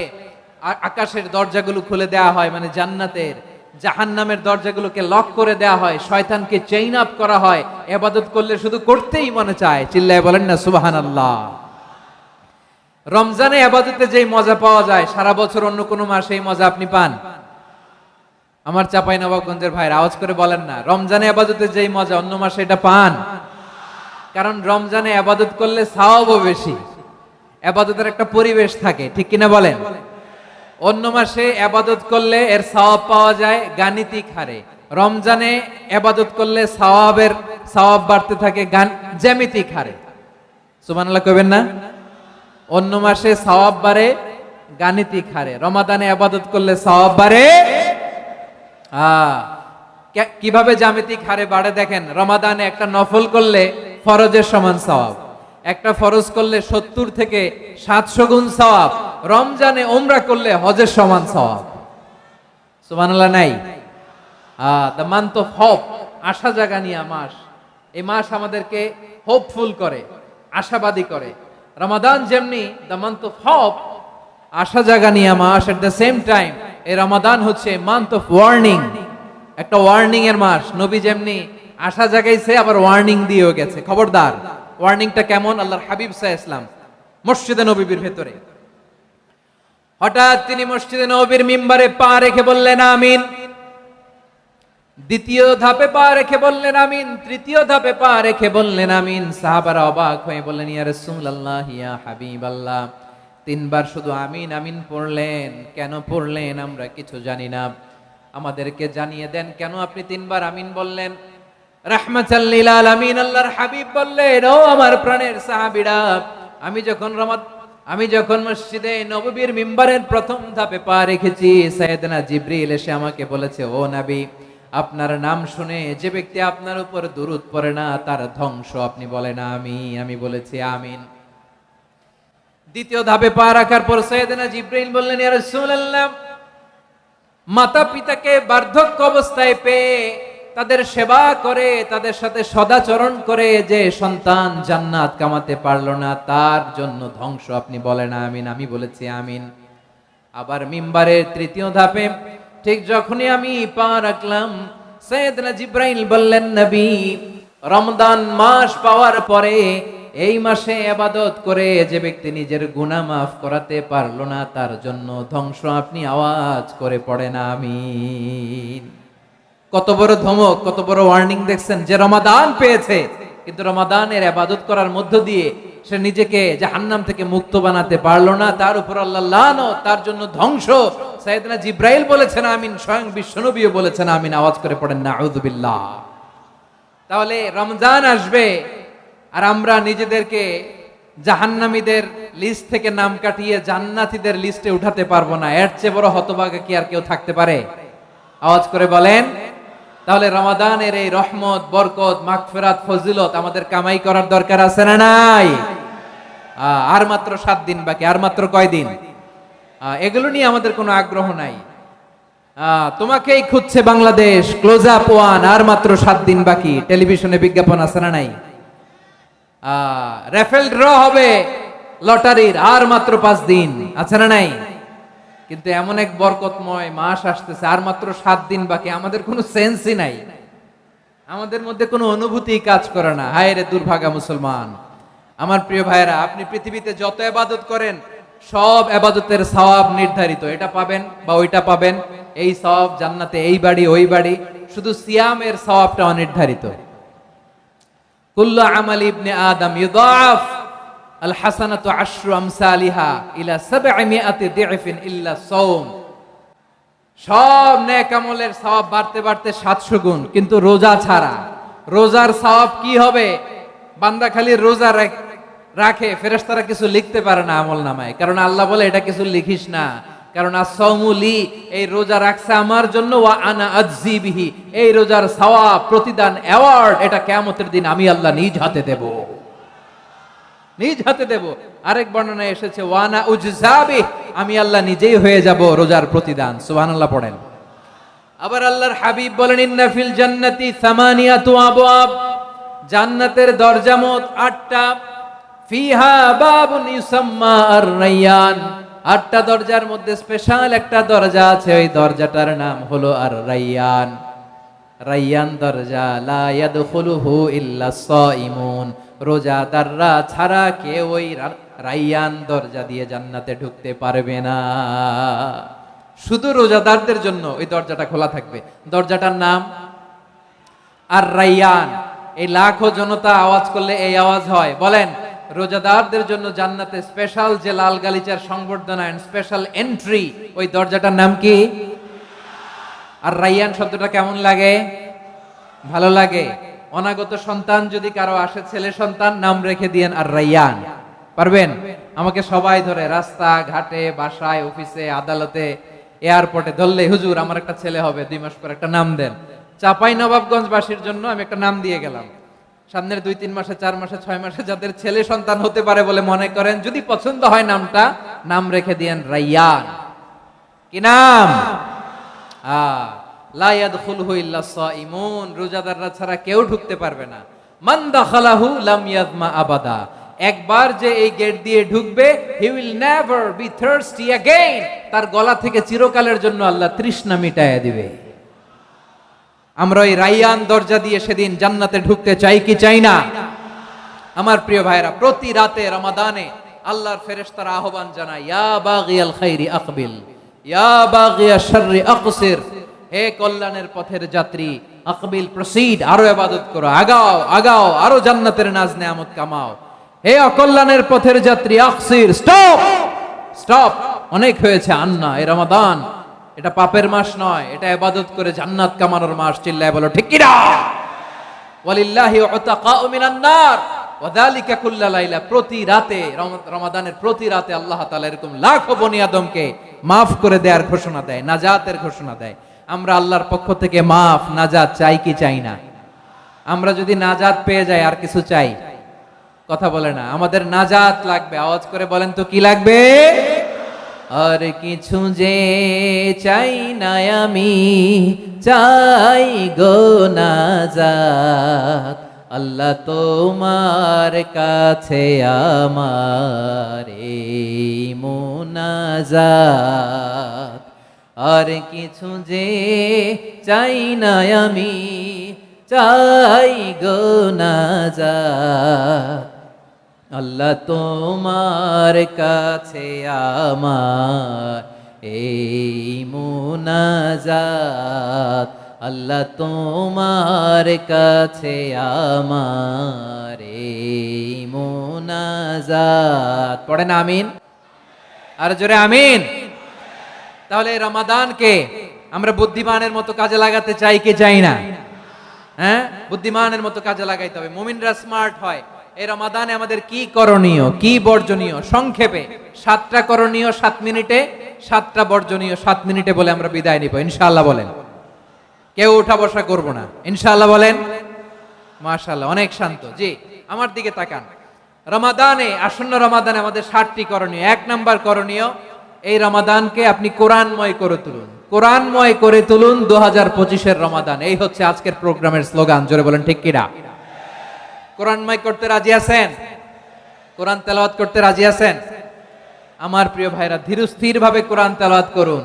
আকাশের দরজাগুলো খুলে দেয়া হয়, মানে জান্নাতের। জাহান্নামের দরজাগুলোকে লক করে দেয়া হয়, শয়তানকে চেইন আপ করা হয়। ইবাদত করলে শুধু করতেই মনে চায়, চিল্লায় বলেন না সুবহানাল্লাহ। রমজানে ইবাদতে যেই মজা পাওয়া যায়, সারা বছর অন্য কোনো মাসে এই মজা আপনি পান? আমার চাঁপাইনবাবগঞ্জের ভাইরা আওয়াজ করে বলেন না, রমজানে ইবাদতে যেই মজা অন্য মাসে এটা পান? কারণ রমজানে ইবাদত করলে সওয়াবও বেশি, ইবাদতের একটা পরিবেশ থাকে, ঠিক কিনা বলেন? অন্য মাসে ইবাদত করলে এর সওয়াব পাওয়া যায় গাণিতিক হারে, রমজানে ইবাদত করলে সওয়াব বাড়তে থাকে জ্যামিতিক হারে। সুবহানাল্লাহ কইবেন না? অন্য মাসে সওয়াব বাড়ে গাণিতিক হারে, রমাদানে ইবাদত করলে সওয়াব বাড়ে কিভাবে জ্যামিতিক হারে বাড়ে দেখেন। রমাদানে একটা নফল করলে ফরজের সমান সওয়াব, একটা ফরজ করলে 70 থেকে 700 গুণ সওয়াব। রমজানে উমরা করলে হজের সমান সওয়াব। সুবহানাল্লাহ নাই? দ্য মান্থ অফ হোপ, আশা জাগানিয়া মাস। এই মাস আমাদেরকে হোপফুল করে, আশাবাদী করে। রমাদান যেমনি দ্য মান্থ অফ হোপ, আশা জাগানিয়া মাস, এট দ্য সেম টাইম এই রমাদান হচ্ছে মান্থ অফ ওয়ার্নিং, একটা ওয়ার্নিং এর মাস। নবী যেমনি আশা জাগাইছে, আবার ওয়ার্নিং দিয়েও গেছে, খবরদার। ওয়ার্নিংটা কেমন? আল্লাহর হাবিব সাল্লাল্লাহু আলাইহি ওয়াসাল্লাম মসজিদে নববীর ভেতরে, হঠাৎ তিনি মসজিদে নববীর মিম্বারে পা রেখে বললেন আমিন। দ্বিতীয় ধাপে পা রেখে বললেন আমিন, তৃতীয় ধাপে পা রেখে বললেন আমিন। সাহাবারা অবাক হয়ে বললেন ইয়া রাসূলুল্লাহ, ইয়া হাবিবাল্লাহ, 3 বার শুধু আমিন আমিন পড়লেন, কেন পড়লেন আমরা কিছু জানি না, আমাদেরকে জানিয়ে দেন কেন আপনি 3 বার আমিন বললেন। রাহমাতাল লিল আলামিন আল্লাহর হাবিব বললেন, ও আমার প্রাণের সাহাবীরা, আমি যখন মসজিদে নববীর মিম্বারের প্রথম ধাপে পা রেখেছি, সাইয়েদনা জিবরিল এসে আমাকে বলেছে, ও নবী, আপনার নাম শুনে যে ব্যক্তি আপনার উপর দুরূদ পড়ে না তার ধ্বংস। আপনি বলেন আমিন। আমি বলেছি আমিন। দ্বিতীয় ধাপে পা রাখার পর সাইয়েদনা জিবরিল বললেন, ইয়া রাসূলুল্লাহ, মাতা পিতাকে বার্ধক্য অবস্থায় পেয়ে তাদের সেবা করে, তাদের সাথে সদাচরণ করে যে সন্তান জান্নাত কামাতে পারলো না, তার জন্য ধ্বংস। আপনি বলেন আমিন। আমি বলেছি আমিন। আবার মিম্বারের তৃতীয় ধাপে ঠিক যখনই আমি পা রাখলাম, সাইয়েদনা জিবরাইল বললেন, নবী, রমজান মাস পাওয়ার পরে এই মাসে ইবাদত করে যে ব্যক্তি নিজের গুনাহ মাফ করাতে পারলো না, তার জন্য ধ্বংস। আপনি আওয়াজ করে পড়েন আমিন। কত বড় ধমক, কত বড় ওয়ার্নিং দেখছেন। যে রমাদান পেয়েছে, কিন্তু রমাদানের ইবাদত করার মধ্য দিয়ে সে নিজেকে জাহান্নাম থেকে মুক্ত বানাতে পারলো না, তার উপর আল্লাহ লানত, তার জন্য ধ্বংস। সাইয়েদনা জিবরাইল বলেছেন আমিন, স্বয়ং বিশ্বনবীও বলেছেন আমিন। আওয়াজ করে পড়েন নাউযুবিল্লাহ। তাহলে রমজান আসবে আর আমরা নিজেদেরকে জাহান্নামীদের লিস্ট থেকে নাম কাটিয়ে জান্নাতীদের লিস্টে উঠাতে পারবো না। এর চেয়ে বড় হতভাগা কি আর কেউ থাকতে পারে? আওয়াজ করে বলেন। তাহলে রমাদানের এই রহমত, বরকত, মাগফিরাত, ফজিলত আমাদের কামাই করার দরকার আছে না নাই? আর মাত্র 7 দিন বাকি। আর মাত্র কয় দিন? এগুলো নিয়ে আমাদের কোনো আগ্রহ নাই। তোমাকেই খুঁজছে বাংলাদেশ, ক্লোজ আপ ওয়ান, আর মাত্র 7 দিন বাকি। টেলিভিশনে বিজ্ঞাপন আছে না নাই? রেফেল ড্র হবে লটারির, আর মাত্র 5 দিন, আছে না নাই? কিন্তু এমন এক বরকতময় মাস আসতেছে, আর মাত্র 7 দিন বাকি, আমাদের কোনো সেন্সই নাই, আমাদের মধ্যে কোনো অনুভূতি কাজ করে না। হায় রে দুর্ভাগা মুসলমান। আমার প্রিয় ভাইরা, আপনি পৃথিবীতে যত ইবাদত করেন সব ইবাদতের সওয়াব নির্ধারিত, এটা পাবেন বা ওইটা পাবেন, এই সওয়াব জান্নাতে, এই বাড়ি ওই বাড়ি। শুধু সিয়ামের সওয়াবটা অনির্ধারিত। কুল্লু আমালি ইবনে আদম ইউদাফ আল হাসানাতু আশরু আমসালিহা ইলা 700 দি'ফিন ইল্লা সাওম। সব নেক আমলের সওয়াব বাড়তে বাড়তে 700 গুণ, কিন্তু রোজা ছাড়া। রোজার সওয়াব কি হবে? বান্দা খালি রোজা রাখে, ফেরেশতারা কিছু লিখতে পারে না আমল নামায়, কারণ আল্লাহ বলে এটা কিছু লিখিস না, কারণ as-সাওমু লি, এই রোজা রাখছে আমার জন্য, ওয়া আনা আজজি বিহি, এই রোজার সওয়াব, প্রতিদান, অ্যাওয়ার্ড, এটা কিয়ামতের দিন আমি আল্লাহ নিজ হাতে দেব, নিজ হাতে দেব। আরেক বর্ণনায় এসেছে ওয়া আনা উজজাবি, আমি আল্লাহ নিজেই হয়ে যাব রোজার প্রতিদান। সুবহানাল্লাহ পড়েন। আবার আল্লাহর হাবিব বলেন ইন্না ফিল জান্নাতি সামানিয়াতু আবওয়াব, জান্নাতের দরজা মোট 8টা। ফিহা বাবুন ইউসাম্মা আর-রায়্যান, 8টা দরজার মধ্যে স্পেশাল একটা দরজা আছে, ওই দরজাটার নাম হলো আর-রায়্যান। রায়্যান দরজা, লা ইয়াদখুলুহু ইল্লা সাইমুন, রোজাদাররা ছাড়া কেউ ওই রায়্যান দরজা দিয়ে জান্নাতে ঢুকতে পারবে না। শুধু রোজাদারদের জন্য ওই দরজাটা খোলা থাকবে। দরজাটার নাম আর-রায়্যান। এই লাখো জনতা আওয়াজ করলে এই আওয়াজ হয়, বলেন রোজাদারদের জন্য জান্নাতে স্পেশাল যে লাল গালিচার সংবর্ধনা এন্ড স্পেশাল এন্ট্রি, ওই দরজাটার নাম কি? আর-রায়্যান শব্দটা কেমন লাগে? ভালো লাগে। অনাগত সন্তান যদি কারো আসে, ছেলে সন্তান, নাম রেখে দিয়েন আর-রায়্যান। পারবেন? আমাকে সবাই ধরে রাস্তা ঘাটে, বাসায়, অফিসে, আদালতে, এয়ারপোর্টে ধরলে, হুজুর আমার একটা ছেলে হবে 2 মাস পর, একটা নাম দেন। চাঁপাইনবাবগঞ্জবাসীর জন্য আমি একটা নাম দিয়ে গেলাম। সামনের 2-3 মাসে, 4 মাসে, 6 মাসে যাদের ছেলে সন্তান হতে পারে বলে মনে করেন, যদি পছন্দ হয় নামটা, নাম রেখে দিয়েন রায়্যান। কি নাম? লা ইয়াদখুলুহু ইল্লা সাইমুন, রোজাদাররা ছাড়া কেউ ঢুকতে পারবে না। মান দাখালাহু লাম ইয়াযমা আবাদা, একবার যে এই গেট দিয়ে ঢুকবে, he will never be thirsty again, তার গলা থেকে চিরকালের জন্য আল্লাহ তৃষ্ণা মিটায়া দিবে। আমরা ওই রায়্যান দরজা দিয়ে সেদিন জান্নাতে ঢুকতে চাই কি চাই না? আমার প্রিয় ভাইরা, প্রতি রাতে রমাদানে আল্লাহর ফেরেশতারা আহ্বান জানায়, ইয়া বাগিয়াল খাইরি আকবিল, ইয়া বাগিয়াশ শাররি আকসির, হে কল্যাণের পথের যাত্রী, আকবিল প্রসিড, আরো ইবাদত করো, আগাও আগাও, আরো জান্নাতের নাজ নেয়ামত কামাও। হে অকল্যাণের পথের যাত্রী, আকসির, স্টপ স্টপ, অনেক হয়েছে, আন্না। এই রমাদান এটা পাপের মাস নয়, এটা ইবাদত করে জান্নাত কামানোর মাস। চিল্লায় বলো ঠিক কি না? ওয়ালিল্লাহি উতাকাউ মিনান নার ওয়া যালিকা কুল্লা লাইলা, প্রতি রাতে, রমাদানের প্রতি রাতে আল্লাহ তাআলা এরকম লাখো বনি আদমকে maaf করে দেওয়ার ঘোষণা দেয়, নাজাতের ঘোষণা দেয়। আমরা আল্লাহর পক্ষ থেকে মাফ, নাজাত চাই কি চাই না? আমরা যদি নাজাত পেয়ে যাই, আর কিছু চাই? কথা বলে না। আমাদের নাজাত লাগবে, আওয়াজ করে বলেন তো কি লাগবে? আর কিছু যে চাই না আমি, চাই গো নাজাত, আল্লাহ তোমার কাছে আমার এই মুনাজাত। আর কিছু যে চাই না আমি, চাই গো নাজাত, আল্লাহ তোমার কাছে আমার এই মুনাজাত, আল্লাহ তোমার কাছে আমার এই মুনাজাত। পড়েন আমিন, আর জোরে আমিন। তাহলে রমাদানকে আমরা বুদ্ধিমানের মতো কাজে লাগাতে চাই কি চাই না? হ্যাঁ, বুদ্ধিমানের মতো কাজে লাগাইতে হবে। মুমিনরা স্মার্ট হয়। এই রমাদানে আমাদের কি করণীয়, কি বর্জনীয়, সংক্ষেপে 7টা করণীয় 7 মিনিটে, 7টা বর্জনীয় 7 মিনিটে বলে আমরা বিদায় নিব ইনশাআল্লাহ। বলেন, কেউ উঠা বসা করব না ইনশাআল্লাহ। বলেন মাশাআল্লাহ, অনেক শান্ত। জি, আমার দিকে তাকান। রমাদানে, আসন্ন রমাদানে আমাদের 7টি করণীয়। 1 নাম্বার করণীয়, এই রমাদানকে আপনি কোরআনময় করে তুলুন। কোরআনময় করে তুলুন 2025-এর রমাদান। এই হচ্ছে আজকের প্রোগ্রামের স্লোগান। জোরে বলেন ঠিক কিনা? কোরআনময় করতে রাজি আছেন? কোরআন তেলাওয়াত করতে রাজি আছেন? আমার প্রিয় ভাইরা, ধীরস্থির ভাবে কোরআন তেলাওয়াত করুন,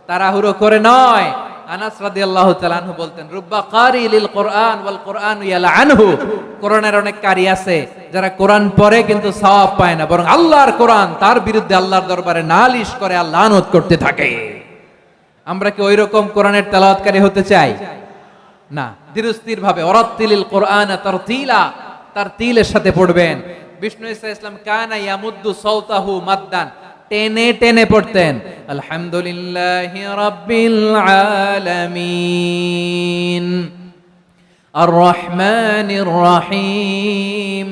তাড়াহুড়ো করে নয়। আনাস রাদিয়াল্লাহু তাআলা আনহু বলতেন, রুব্বা কারি লিল কোরআন ওয়াল কোরআন ইয়ালআনহু। কোরআনের অনেক কারি আছে যারা কোরআন পড়ে কিন্তু সওয়াব পায় না, বরং আল্লাহর কোরআন তার বিরুদ্ধে আল্লাহর দরবারে নালিশ করে আর লানত করতে থাকে। আমরা কি ওইরকম কোরআনের তেলাওয়াতকারী হতে চাই? না। ধীরস্থির ভাবে ওয়ারাত্তিলিল কোরআন তারতিলা, তারতিলের সাথে পড়বেন। বিষ্ণু ইসা ইসলাম কানা ইয়ামুদ্দু সাওতাহু মাদ্দান, টেনে টেনে পড়তেন। আলহামদুলিল্লাহি রাব্বিল আলামিন আর রহমানির রহিম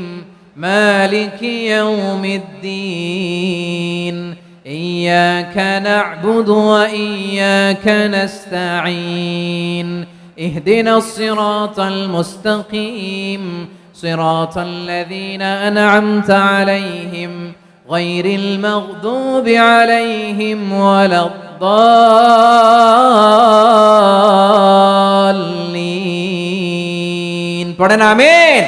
মালিকি ইয়াউমিদ্দিন ইয়্যাকা না'বুদু ওয়া ইয়্যাকা নাস্তাঈন ইহদিনাস সিরাতাল মুস্তাকিম সিরাতাল লাযীনা আন'আমতা আলাইহিম গায়রিল মাগদুবি আলাইহিম ওয়ালাদ-দাল্লিন। পড়েন আমিন।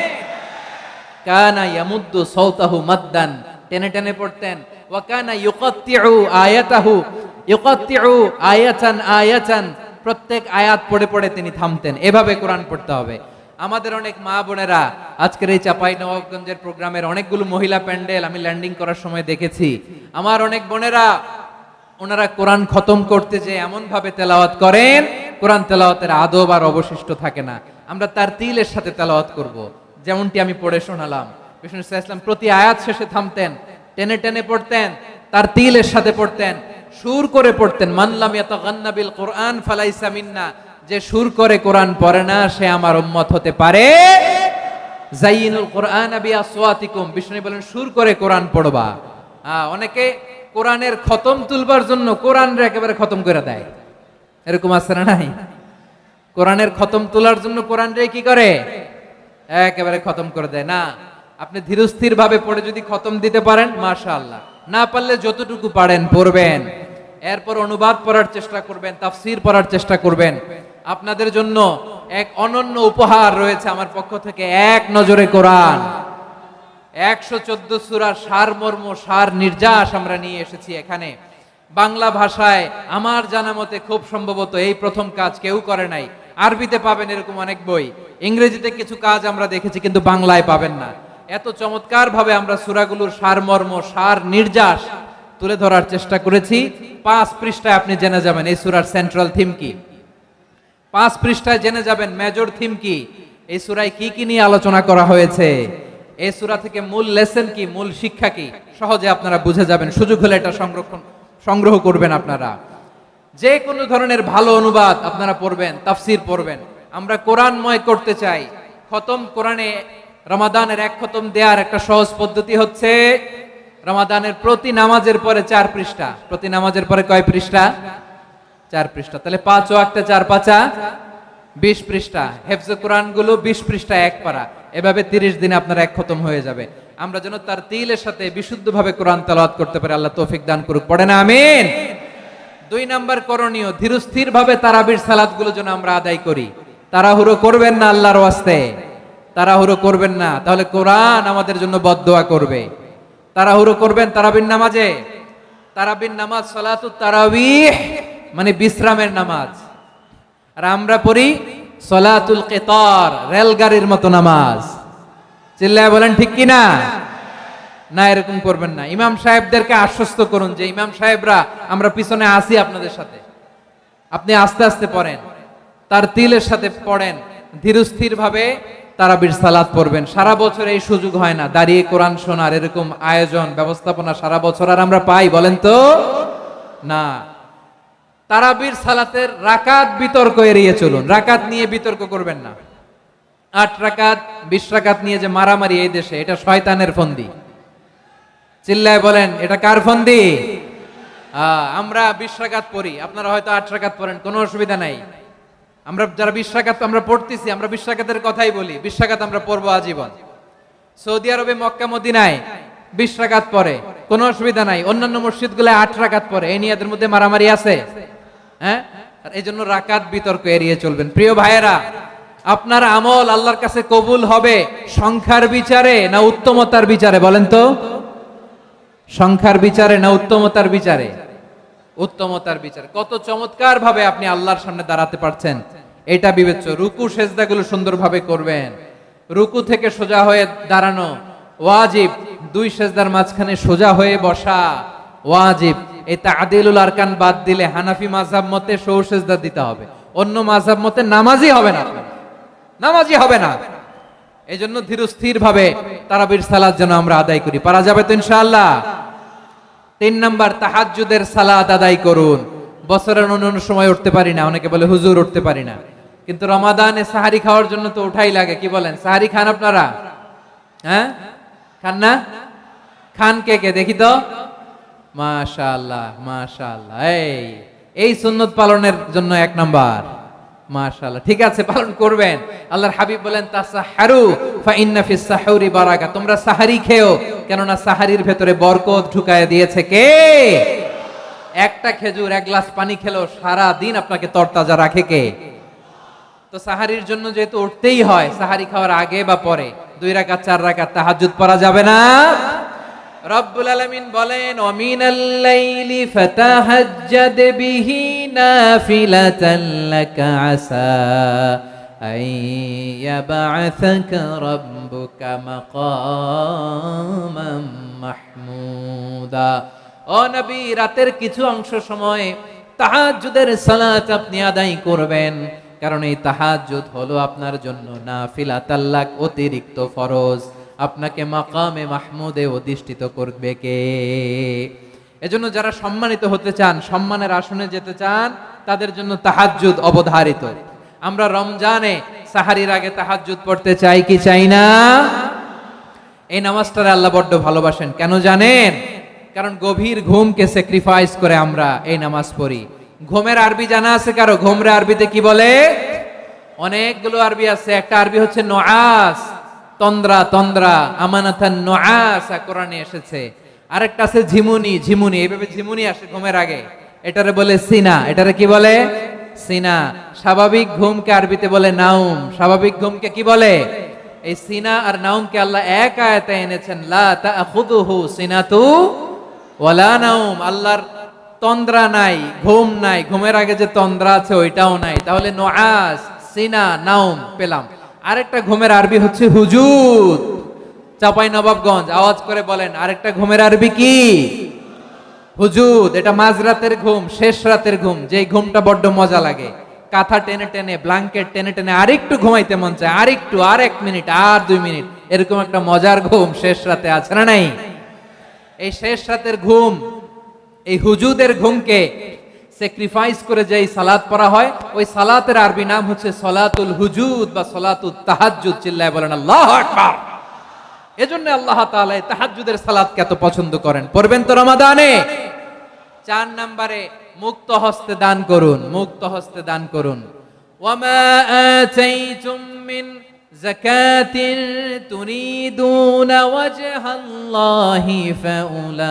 কানা ইয়ামুদ্দু সাওতাহু মাদ্দান, টেনে টেনে পড়তেন। ওয়া কানা ইউকাত্তিউ আয়াতাহু, ইউকাত্তিউ আয়াতান আয়াতান, প্রত্যেক আয়াত পড়ে পড়ে তিনি থামতেন। এভাবে কোরআন পড়তে হবে। আমাদের অনেক মা বোনেরা আজকের এই চাঁপাইনবাবগঞ্জের প্রোগ্রামের অনেকগুলো মহিলা প্যান্ডেল আমি ল্যান্ডিং করার সময় দেখেছি। আমার অনেক বোনেরা, ওনারা কোরআন খতম করতে যে এমন ভাবে তেলাওয়াত করেন, কোরআন তেলাওয়াতের আদব আর অবশিষ্ট থাকে না। আমরা তারতিলের সাথে তেলাওয়াত করব, যেমনটি আমি পড়ে শোনালাম। বিষ্ণু ইসলাম প্রতি আয়াত শেষে থামতেন, টেনে টেনে পড়তেন, তারতিলের সাথে পড়তেন, সুর করে পড়তেন। মান লাম ইয়াতাগান্না বিল কোরআন ফালাইসা মিন্না, যে সুর করে কোরআন পড়ে না সে আমার উম্মত হতে পারে। যায়িনুল কোরআন বিআসওয়াতিকুম, বিষ্ণু বলেন সুর করে কোরআন পড়বা। অনেকে কোরআনের খতম তুলবার জন্য কোরআনরে একেবারে খতম করে দেয়, এরকম আছে না নাই? কোরআনের খতম তোলার জন্য কোরআনরে কি করে? একেবারে খতম করে দেয় না। আপনি ধীরস্থির ভাবে পড়ে যদি খতম দিতে পারেন মাশাআল্লাহ, না পারলে যতটুকু পারেন পড়বেন। এরপর অনুবাদ পড়ার চেষ্টা করবেন, তাফসীর পড়ার চেষ্টা করবেন। আপনাদের জন্য এক অনন্য উপহার রয়েছে আমার পক্ষ থেকে, এক নজরে কোরআন। 114 সূরার সারমর্ম, সার নির্যাস আমরা নিয়ে এসেছি এখানে। বাংলা ভাষায় আমার জানা মতে খুব সম্ভবত এই প্রথম কাজ, কেউ করে নাই। আরবিতে পাবেন এরকম অনেক বই, ইংরেজিতে কিছু কাজ আমরা দেখেছি, কিন্তু বাংলায় পাবেন না। এত চমৎকার ভাবে আমরা সূরাগুলোর সারমর্ম, সার নির্যাস তুলে ধরার চেষ্টা করেছি। 5 পৃষ্ঠায় আপনি জেনে যাবেন এই সূরার সেন্ট্রাল থিম কি। 5 পৃষ্ঠায় জেনে যাবেন মেজর থিম কি, এই সূরায় কি কি নিয়ে আলোচনা করা হয়েছে, এই সূরা থেকে মূল লেসন কি, মূল শিক্ষা কি, সহজে আপনারা বুঝে যাবেন। সুযোগ হলে এটা সংগ্রহ করবেন আপনারা। যে কোনো ধরনের ভালো অনুবাদ আপনারা পড়বেন, তাফসীর পড়বেন। আমরা কোরআনময় করতে চাই। খতম কোরআনে রমাদানের 1 খতম দেওয়ার একটা সহজ পদ্ধতি হচ্ছে, রমাদানের প্রতি নামাজের পরে 4 পৃষ্ঠা। প্রতি নামাজের পরে কয় পৃষ্ঠা? 4 পৃষ্ঠা। তাহলে 5 ওয়াক্তে 4 পাঁচা 20 পৃষ্ঠা। হেফজে কোরআন গুলো 20 পৃষ্ঠা 1 পারা। এভাবে 30 দিনে আপনার 1 খতম হয়ে যাবে। আমরা যেন তারতিলের সাথে বিশুদ্ধভাবে কোরআন তেলাওয়াত করতে পারি, আল্লাহ তৌফিক দান করুক। পড়েন আমিন। 2 নাম্বার করণীয়, ধীরস্থির ভাবে তারাবির সালাতগুলো যেন আমরা আদায় করি। তাড়াহুড়ো করবেন না আল্লাহর ওয়াস্তে, তাড়াহুড়ো করবেন না, তাহলে কোরআন আমাদের জন্য বদদোয়া করবে। তাড়াহুড়ো করবেন তারাবির নামাজে। তারাবির নামাজ সালাতুত তারাবিহ মানে বিশ্রামের নামাজ। আর আমরা পড়ি সালাতুল কিতার, রেলগাড়ির মতো নামাজ। চিল্লায় বলেন ঠিক কি না? না, এরকম করবেন না। ইমাম সাহেবদেরকে আশ্বস্ত করুন যে ইমাম সাহেবরা আমরা পিছনে আসি আপনাদের সাথে, আপনি আস্তে আস্তে পড়েন, তারতিলের সাথে পড়েন, ধীরস্থির ভাবে তারাবির সালাত পড়বেন। সারা বছর এই সুযোগ হয় না, দাঁড়িয়ে কোরআন শোনার এরকম আয়োজন ব্যবস্থাপনা সারা বছর আর আমরা পাই বলেন তো? না। তারাবির সালাতের রাকাত বিতর্ক এড়িয়ে চলুন। রাকাত নিয়ে বিতর্ক করবেন না। 8 রাকাত 20 রাকাত নিয়ে যে মারামারি এই দেশে, এটা শয়তানের ফন্দি। চিল্লায় বলেন এটা কার ফন্দি? আমরা 20 রাকাত পড়ি, আপনারা হয়তো 8 রাকাত পড়েন, কোনো অসুবিধা নাই। আমরা যারা 20 রাকাত আমরা পড়তেছি, আমরা 20 রাকাতের কথাই বলি। 20 রাকাত আমরা পড়বো আজীবন। সৌদি আরবে মক্কা মদিনায় 20 রাকাত পড়ে, কোনো অসুবিধা নাই। অন্যান্য মসজিদগুলো 8 রাকাত পড়ে। এই নিয়ে এদের মধ্যে মারামারি আছে? হ্যাঁ। আর এই জন্য রাকাত বিতর্ক এড়িয়ে চলবেন। প্রিয় ভাইয়েরা, আপনার আমল আল্লাহর কাছে কবুল হবে সংখ্যার বিচারে না উত্তমতার বিচারে বলেন তো? সংখ্যার বিচারে না উত্তমতার বিচারে? উত্তমতার বিচার। কত চমৎকার ভাবে আপনি আল্লাহর সামনে দাঁড়াতে পারছেন এটা বিবেচ্য। রুকু সেজদাগুলো সুন্দরভাবে করবেন, রুকু থেকে সোজা হয়ে দাঁড়ানো ওয়াজিব, দুই সেজদার মাঝখানে সোজা হয়ে বসা ওয়াজিব। এই তা'দিলুল আরকান বাদ দিলে হানাফি মাযহাব মতে সৌ সেজদা দিতে হবে, অন্য মাযহাব মতে নামাজই হবে না, নামাজই হবে না। এজন্য ধীরস্থির ভাবে তারাবির সালাত যেন আমরা আদায় করি। পারা যাবে তো ইনশাআল্লাহ? 3 নাম্বার, তাহাজ্জুদের সালাত আদায় করুন। বছরের অন্য সময় উঠতে পারি না, অনেকে বলে হুজুর উঠতে পারি না, কিন্তু রমাদানে সাহারি খাওয়ার জন্য তো উঠাই লাগে। কি বলেন, সাহারি খান আপনারা? হ্যাঁ, খান না? খান কে কে দেখি তো? মাশাআল্লাহ মাশাআল্লাহ। এই সুন্নত পালনের জন্য 1 নাম্বার। মাশাআল্লাহ, ঠিক আছে, পালন করবেন। আল্লাহর হাবিব বলেন তাসাহহারু ফা ইন্না ফিস সাহুরি বারাকা, তোমরা সাহারি খেও, কেননা সাহারির ভেতরে বরকত ঢুকায় দিয়েছে কে? একটা খেজুর, 1 গ্লাস পানি খেলো সারা দিন আপনাকে তরতাজা রাখে কে? তো সাহারির জন্য যেহেতু উঠতেই হয়, সাহারি খাওয়ার আগে বা পরে 2 রাকাত 4 রাকাত তাহাজ্জুদ পড়া যাবে না? রব্বুল আলামিন বলেন ওয়ামিনাল লাইলি ফাতাহাজ্জাদ বিহি নাফিলাতান লাকা আসা আইয়াবআসাকা রাব্বুকা মাকামান মাহমুদা। ও নবী, রাতের কিছু অংশ সময় তাহাজ্জুদের সালাত আপনি আদায় করবেন, কারণ এই তাহাজ্জুদ হলো আপনার জন্য নাফিলাতাল লাক, অতিরিক্ত ফরজ। আপনাকে মাকামে মাহমুদে অধিষ্ঠিত করবে কে? এজন্য যারা সম্মানিত হতে চান, সম্মানের আসনে যেতে চান, তাদের জন্য তাহাজ্জুদ অবধারিত। আমরা রমজানে সাহারির আগে তাহাজ্জুদ পড়তে চাই কি চাই না? এই নামাজটারে আল্লাহ বড্ড ভালোবাসেন। কেন জানেন? কারণ গভীর ঘুমকে স্যাক্রিফাইস করে আমরা এই নামাজ পড়ি। ঘুমের আরবি জানা আছে কারো? ঘুমরে আরবিতে কি বলে? অনেকগুলো আরবি আছে। একটা আরবি হচ্ছে নুআস, তন্দ্রা, তন্দ্রা, আমানাতান নুআসা কোরআনে এসেছে। আরেকটা আছে ঝিমুনি, ঝিমুনি, এইভাবে ঝিমুনি আসে ঘুমের আগে, এটারে বলে সিনা। এটারে কি বলে? সিনা। স্বাভাবিক ঘুমকে আরবিতে বলে নাউম। স্বাভাবিক ঘুমকে কি বলে? এই সিনা আর নাউমকে আল্লাহ এক আয়াতে এনেছেন, লা তাখুযুহু সিনাতু ওয়ালা নাউম। আল্লাহর তন্দ্রা নাই, ঘুম নাই, ঘুমের আগে যে তন্দ্রা আছে ওইটাও নাই। তাহলে নুআস, সিনা, নাউম পেলাম। আরেকটা ঘুমের আরবি হচ্ছে হুজুদ। চাপাই নবাবগঞ্জ আওয়াজ করে বলেন, আরেকটা ঘুমের আরবি কি? হুজুদ। এটা মাঝরাতের ঘুম, শেষ রাতের ঘুম, যেই ঘুমটা বড্ড মজা লাগে। কাঁথা টেনে টেনে, ব্ল্যাঙ্কেট টেনে টেনে আরেকটু ঘুমাইতে মন চায়, আরেকটু, আর 1 মিনিট, আর 2 মিনিট, এরকম একটা মজার ঘুম শেষ রাতে আছে না নাই? এই শেষ রাতের ঘুম, এই হুজুদের ঘুমকে স্যাক্রিফাইস করে যেই সালাত পড়া হয়, ওই সালাতের আরবি নাম হচ্ছে সলাতুল হুজুদ বা সলাতুত তাহাজ্জুদ। চিল্লায় বলেন আল্লাহু আকবার। এজন্য আল্লাহ তাআলা এই তাহাজ্জুদের সালাতকে এত পছন্দ করেন। পড়বেন তো রমাদানে? 4 নম্বরে, মুক্ত হস্তে দান করুন। মুক্ত হস্তে দান করুন। ওয়ামা আতাইতুম মিন যাকাতিন তুরিদুনা ওয়াজহাল্লাহি ফাউলাইকা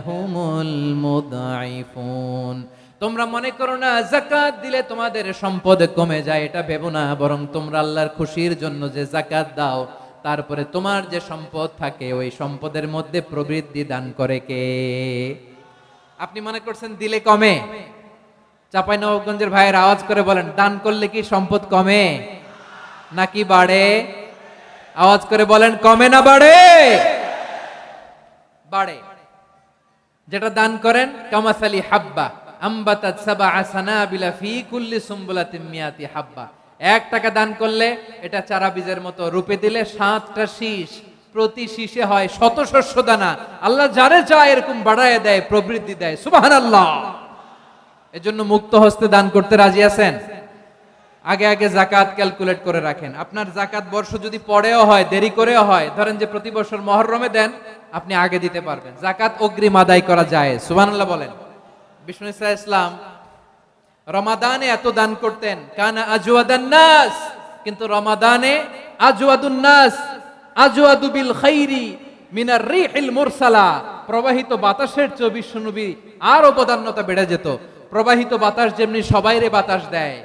হুমুল মুদঈফুন। তোমরা মনে করো না যাকাত দিলে তোমাদের সম্পদ কমে যায়, এটা ভেবো না। বরং তোমরা আল্লাহর খুশির জন্য যে যাকাত দাও, তারপরে তোমার যে সম্পদ থাকে ওই সম্পদের মধ্যে প্রবৃদ্ধি দান করে কে? আপনি মনে করছেন দিলে কমে? চাঁপাইনবাবগঞ্জের ভাইয়ের আওয়াজ করে বলেন, দান করলে কি সম্পদ কমে নাকি বাড়ে? আওয়াজ করে বলেন, কমে না বাড়ে? বাড়ে। যেটা দান করেন, কামাসালি হাব্বা আম্বাতাত সাবআ সানাবিলা ফি কুল্লি সুমবুলাতিন মিয়াতি হাব্বা। 1 টাকা দান করলে এটা চারা বীজের মতো, রূপে দিলে 7টা শীষ, প্রতি শীষে হয় 100 শস্য দানা। আল্লাহ যারে চায় এরকম বাড়ায় দেয়, প্রবৃদ্ধি দেয়। সুবহানাল্লাহ। এজন্য মুক্ত হস্তে দান করতে রাজি আছেন? আগে আগে যাকাত ক্যালকুলেট করে রাখেন। আপনার যাকাত বর্ষ যদি পরেও হয়, দেরি করেও হয়, ধরেন যে প্রতি বছর মুহররমে দেন, আপনি আগে দিতে পারবেন। যাকাত অগ্রিম আদায় করা যায়। সুবহানাল্লাহ বলেন। বিষ্ণু ইসা ইসলাম রমাদানে এত দান করতেন, কানা আজওয়াদান নাস, কিন্তু রমাদানে আজওয়াদুন নাস আজওয়াদু বিল খাইরি মিনার রিহিল মুরসালা। প্রবাহিত বাতাসের চেয়ে বিশ্বনবী আরো বদান্যতা বেড়ে যেত। প্রবাহিত বাতাস যেমনি সবাইরে বাতাস দেয়,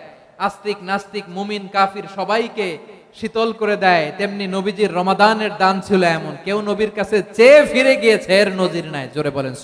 আস্তিক নাস্তিক মুমিন কাফির সবাইকে শীতল করে দেয়, তেমনি নবীজির রমাদানের দান ছিল এমন, কেউ নবীর কাছে চেয়ে ফিরে গিয়েছে এর নজির নাই। জোরে বলেন।